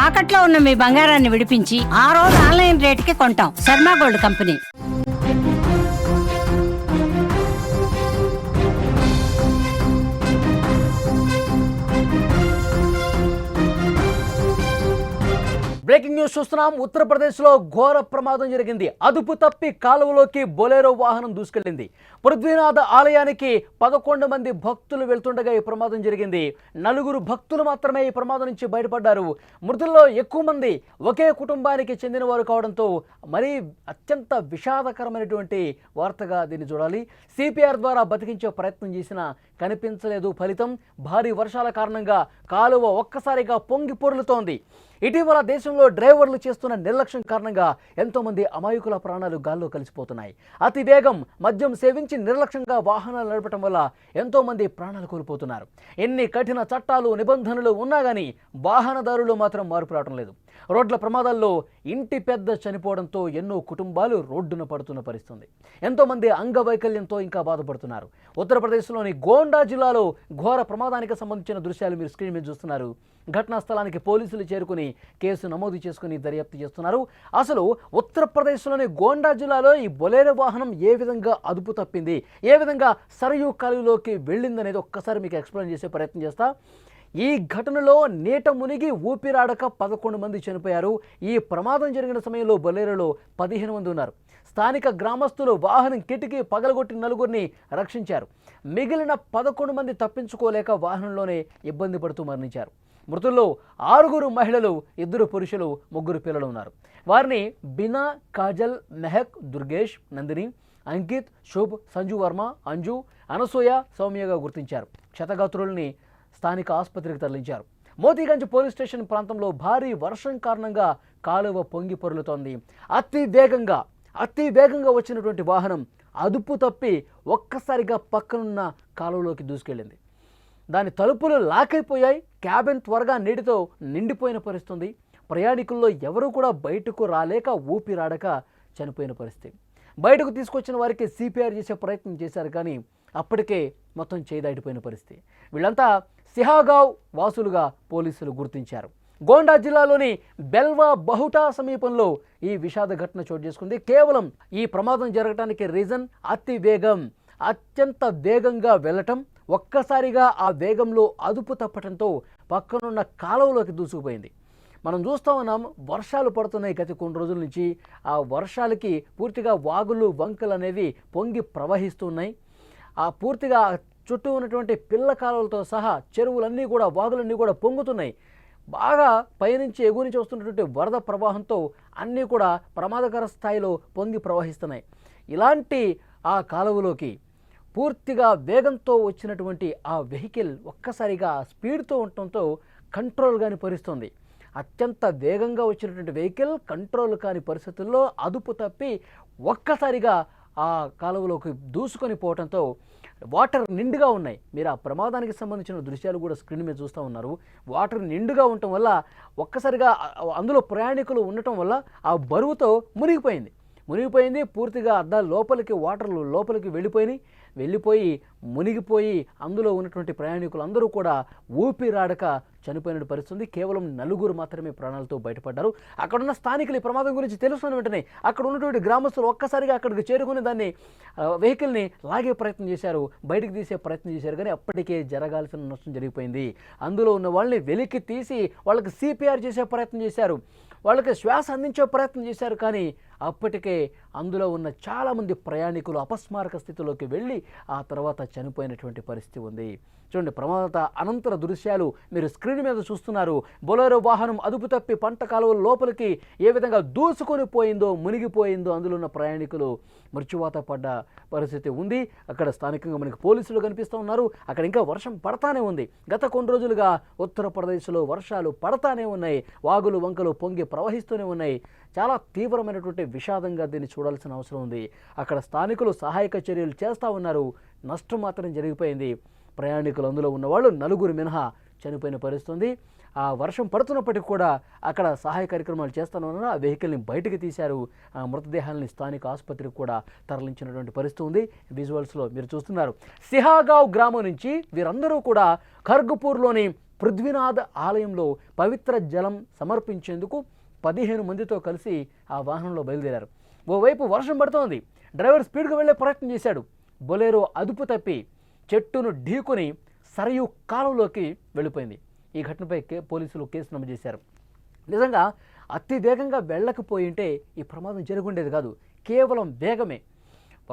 తాకట్లో ఉన్న మీ బంగారాన్ని విడిపించి ఆ రోజు ఆన్లైన్ రేటుకి కొంటాం. Sharma gold company. Breaking news చూస్తున్నాం. ఉత్తరప్రదేశ్లో ఘోర ప్రమాదం జరిగింది. అదుపు తప్పి కాలువలోకి బొలెరో వాహనం దూసుకెళ్లింది. పృథ్వీనాథ్ ఆలయానికి 11 మంది భక్తులు వెళ్తుండగా ఈ ప్రమాదం జరిగింది. 4 భక్తులు మాత్రమే ఈ ప్రమాదం నుంచి బయటపడ్డారు. మృతుల్లో ఎక్కువ మంది ఒకే కుటుంబానికి చెందిన వారు కావడంతో మరీ అత్యంత విషాదకరమైనటువంటి వార్తగా దీన్ని చూడాలి. సిపిఆర్ ద్వారా బతికించే ప్రయత్నం చేసినా కనిపించలేదు ఫలితం. భారీ వర్షాల కారణంగా కాలువ ఒక్కసారిగా పొంగి పొర్లుతోంది. ఇటీవల దేశంలో డ్రైవర్లు చేస్తున్న నిర్లక్ష్యం కారణంగా ఎంతోమంది అమాయకుల ప్రాణాలు గాల్లో కలిసిపోతున్నాయి. అతి వేగం, మద్యం సేవించి నిర్లక్ష్యంగా వాహనాలు నడపడం వల్ల ఎంతోమంది ప్రాణాలు కోల్పోతున్నారు. ఎన్ని కఠిన చట్టాలు, నిబంధనలు ఉన్నా కానీ వాహనదారులు మాత్రం మార్పు రావడం లేదు. రోడ్ల ప్రమాదాల్లో ఇంటి పెద్ద చనిపోవడంతో ఎన్నో కుటుంబాలు రోడ్డున పడుతున్న పరిస్థితుంది. ఎంతోమంది అంగవైకల్యంతో ఇంకా బాధపడుతున్నారు. ఉత్తరప్రదేశ్లోని గోండా జిల్లాలో ఘోర ప్రమాదానికి సంబంధించిన దృశ్యాలు మీరు స్క్రీన్ మీద చూస్తున్నారు. ఘటనా స్థలానికి పోలీసులు చేరుకుని కేసు నమోదు చేసుకుని దర్యాప్తు చేస్తున్నారు. అసలు ఉత్తరప్రదేశ్లోని గోండా జిల్లాలో ఈ బొలెరో వాహనం ఏ విధంగా అదుపు తప్పింది, ఏ విధంగా సరయూ కాలువలోకి వెళ్ళిందనేది ఒక్కసారి మీకు ఎక్స్ప్లెయిన్ చేసే ప్రయత్నం చేస్తా. ఈ ఘటనలో నీట మునిగి ఊపిరాడక 11 మంది చనిపోయారు. ఈ ప్రమాదం జరిగిన సమయంలో బొలెరోలో 15 మంది ఉన్నారు. స్థానిక గ్రామస్తులు వాహనం కిటికీ పగలగొట్టి 4గురిని రక్షించారు. మిగిలిన 11 మంది తప్పించుకోలేక వాహనంలోనే ఇబ్బంది పడుతూ మరణించారు. మృతుల్లో 6 మహిళలు, 2 పురుషులు, 3 పిల్లలు ఉన్నారు. వారిని బినా, కాజల్, మెహక్, దుర్గేష్, నందిని, అంకిత్, శుభ్, సంజు వర్మ, అంజు, అనసూయ, సౌమ్యగా గుర్తించారు. క్షతగాత్రుల్ని స్థానిక ఆసుపత్రికి తరలించారు. మోతీగంజ్ పోలీస్ స్టేషన్ ప్రాంతంలో భారీ వర్షం కారణంగా కాలువ పొంగి పొర్లుతోంది. అతి వేగంగా వచ్చినటువంటి వాహనం అదుపు తప్పి ఒక్కసారిగా పక్కనున్న కాలువలోకి దూసుకెళ్ళింది. దాని తలుపులు లాక్ అయిపోయాయి. క్యాబిన్ త్వరగా నీటితో నిండిపోయిన పరిస్థితి. ప్రయాణికుల్లో ఎవరూ కూడా బయటకు రాలేక ఊపిరాడక చనిపోయిన పరిస్థితి. బయటకు తీసుకొచ్చిన వారికి సిపిఆర్ చేసే ప్రయత్నం చేశారు కానీ అప్పటికే మొత్తం చేదాటిపోయిన పరిస్థితి. వీళ్ళంతా సిహాగావ్ వాసులుగా పోలీసులు గుర్తించారు. గోండా జిల్లాలోని బెల్వా బహుటా సమీపంలో ఈ విషాద ఘటన చోటు చేసుకుంది. కేవలం ఈ ప్రమాదం జరగడానికి రీజన్ అత్యంత వేగంగా వెళ్ళటం. ఒక్కసారిగా ఆ వేగంలో అదుపు తప్పటంతో పక్కనున్న కాలువలోకి దూసుకుపోయింది. మనం చూస్తూ ఉన్నాం, వర్షాలు పడుతున్నాయి గత కొన్ని రోజుల నుంచి. ఆ వర్షాలకి పూర్తిగా వాగులు, వంకలు అనేవి పొంగి ప్రవహిస్తున్నాయి. ఆ పూర్తిగా చుట్టూ ఉన్నటువంటి పిల్ల కాలువలతో సహా చెరువులన్నీ కూడా, వాగులన్నీ కూడా పొంగుతున్నాయి. బాగా పైనుంచి ఎగురించి వస్తున్నటువంటి వరద ప్రవాహంతో అన్నీ కూడా ప్రమాదకర స్థాయిలో పొంగి ప్రవహిస్తున్నాయి. ఇలాంటి ఆ కాలువలోకి పూర్తిగా వేగంతో వచ్చినటువంటి ఆ వెహికల్ ఒక్కసారిగా స్పీడ్తో ఉండటంతో కంట్రోల్ కాని పరిస్థితుంది. అత్యంత వేగంగా వచ్చినటువంటి వెహికల్ కంట్రోల్ కాని పరిస్థితుల్లో అదుపు తప్పి ఒక్కసారిగా ఆ కాలువలోకి దూసుకొని పోవడంతో వాటర్ నిండుగా ఉన్నాయి. మీరు ఆ ప్రమాదానికి సంబంధించిన దృశ్యాలు కూడా స్క్రీన్ మీద చూస్తూ ఉన్నారు. వాటర్ నిండుగా ఉండటం వల్ల ఒక్కసారిగా అందులో ప్రయాణికులు ఉండటం వల్ల ఆ బరువుతో మునిగిపోయింది. పూర్తిగా అద్దాలు లోపలికి, వాటర్లు లోపలికి వెళ్ళిపోయి మునిగిపోయి అందులో ఉన్నటువంటి ప్రయాణికులు అందరూ కూడా ఊపిరాడక చనిపోయిన పరిస్థితి. కేవలం 4 మాత్రమే ప్రాణాలతో బయటపడ్డారు. అక్కడున్న స్థానికులు ఈ ప్రమాదం గురించి తెలుసుకున్న వెంటనే అక్కడ ఉన్నటువంటి గ్రామస్తులు ఒక్కసారిగా అక్కడికి చేరుకుని దాన్ని వెహికల్ని లాగే ప్రయత్నం చేశారు, బయటకు తీసే ప్రయత్నం చేశారు. కానీ అప్పటికే జరగాల్సిన నష్టం జరిగిపోయింది. అందులో ఉన్న వాళ్ళని వెలికి తీసి వాళ్ళకి సిపిఆర్ చేసే ప్రయత్నం చేశారు, వాళ్ళకి శ్వాస అందించే ప్రయత్నం చేశారు. కానీ అప్పటికే అందులో ఉన్న చాలామంది ప్రయాణికులు అపస్మారక స్థితిలోకి వెళ్ళి ఆ తర్వాత చనిపోయినటువంటి పరిస్థితి ఉంది. చూడండి, ప్రమాద అనంతర దృశ్యాలు మీరు స్క్రీన్ మీద చూస్తున్నారు. బొలెరో వాహనం అదుపు తప్పి పంట కాలువల లోపలికి ఏ విధంగా దూసుకొని పోయిందో, మునిగిపోయిందో, అందులో ఉన్న ప్రయాణికులు మృత్యువాత పడ్డ పరిస్థితి ఉంది. అక్కడ స్థానికంగా మనకి పోలీసులు కనిపిస్తూ ఉన్నారు. అక్కడ ఇంకా వర్షం పడతానే ఉంది. గత కొన్ని రోజులుగా ఉత్తరప్రదేశ్లో వర్షాలు పడతానే ఉన్నాయి. వాగులు, వంకలు పొంగి ప్రవహిస్తూనే ఉన్నాయి. చాలా తీవ్రమైనటువంటి విషాదంగా దీన్ని చూడాల్సిన అవసరం ఉంది. అక్కడ స్థానికులు సహాయక చర్యలు చేస్తూ ఉన్నారు. నష్టం మాత్రం జరిగిపోయింది. ప్రయాణికులు అందులో ఉన్నవాళ్ళు 4 మినహా చనిపోయిన పరిస్థితి. ఆ వర్షం పడుతున్నప్పటికీ కూడా అక్కడ సహాయ కార్యక్రమాలు చేస్తున్నారు. ఆ వెహికల్ని బయటకు తీశారు. ఆ మృతదేహాలని స్థానిక ఆసుపత్రికి కూడా తరలించినటువంటి పరిస్థితి ఉంది. విజువల్స్లో మీరు చూస్తున్నారు. సిహాగావ్ గ్రామం నుంచి వీరందరూ కూడా ఖర్గపూర్లోని పృథ్వీనాథ్ ఆలయంలో పవిత్ర జలం సమర్పించేందుకు 15 మందితో కలిసి ఆ వాహనంలో బయలుదేరారు. ఓవైపు వర్షం పడుతోంది. డ్రైవర్ స్పీడ్గా వెళ్లే ప్రయత్నం చేశాడు. బొలేరో అదుపు తప్పి చెట్టును ఢీకొని సరయూ కాలువలోకి వెళ్ళిపోయింది. ఈ ఘటనపై పోలీసులు కేసు నమోదు చేశారు. నిజంగా అతి వేగంగా వెళ్ళకపోయింటే ఈ ప్రమాదం జరుగుండేది కాదు. కేవలం వేగమే.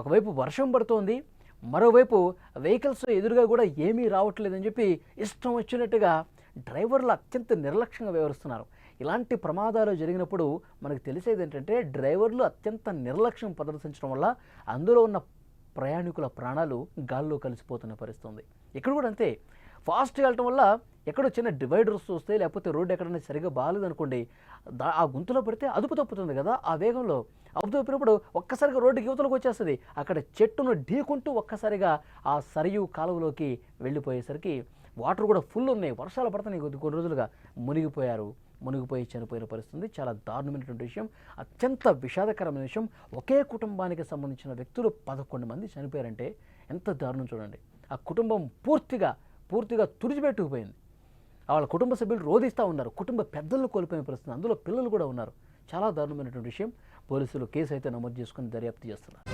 ఒకవైపు వర్షం పడుతోంది, మరోవైపు వెహికల్స్ ఎదురుగా కూడా ఏమీ రావట్లేదని చెప్పి ఇష్టం వచ్చినట్టుగా డ్రైవర్లు అత్యంత నిర్లక్ష్యంగా వ్యవహరిస్తున్నారు. ఇలాంటి ప్రమాదాలు జరిగినప్పుడు మనకు తెలిసేది ఏంటంటే డ్రైవర్లు అత్యంత నిర్లక్ష్యం ప్రదర్శించడం వల్ల అందులో ఉన్న ప్రయాణికుల ప్రాణాలు గాల్లో కలిసిపోతున్న పరిస్థితి ఉంది. ఇక్కడ కూడా అంతే. ఫాస్ట్గా వెళ్ళటం వల్ల ఎక్కడో చిన్న డివైడర్స్ వస్తే, లేకపోతే రోడ్డు ఎక్కడైనా సరిగా బాగాలేదనుకోండి, ఆ గుంతలో పడితే అదుపు తప్పుతుంది కదా. ఆ వేగంలో అదుపు తప్పినప్పుడు ఒక్కసారిగా రోడ్డుకి యువతలకు వచ్చేస్తుంది. అక్కడ చెట్టును ఢీకుంటూ ఒక్కసారిగా ఆ సరియు కాలువలోకి వెళ్ళిపోయేసరికి వాటర్ కూడా ఫుల్ ఉన్నాయి. వర్షాలు పడుతున్నాయి. కొన్ని రోజులుగా మునిగిపోయి చనిపోయిన పరిస్థితి. చాలా దారుణమైనటువంటి విషయం, అత్యంత విషాదకరమైన విషయం. ఒకే కుటుంబానికి సంబంధించిన వ్యక్తులు 11 మంది చనిపోయారంటే ఎంత దారుణం చూడండి. ఆ కుటుంబం పూర్తిగా తుడిచిపెట్టుకుపోయింది. వాళ్ళ కుటుంబ సభ్యులు రోధిస్తూ ఉన్నారు. కుటుంబ పెద్దలను కోల్పోయిన పరిస్థితి, అందులో పిల్లలు కూడా ఉన్నారు. చాలా దారుణమైనటువంటి విషయం. పోలీసులు కేసు అయితే నమోదు చేసుకుని దర్యాప్తు చేస్తున్నారు.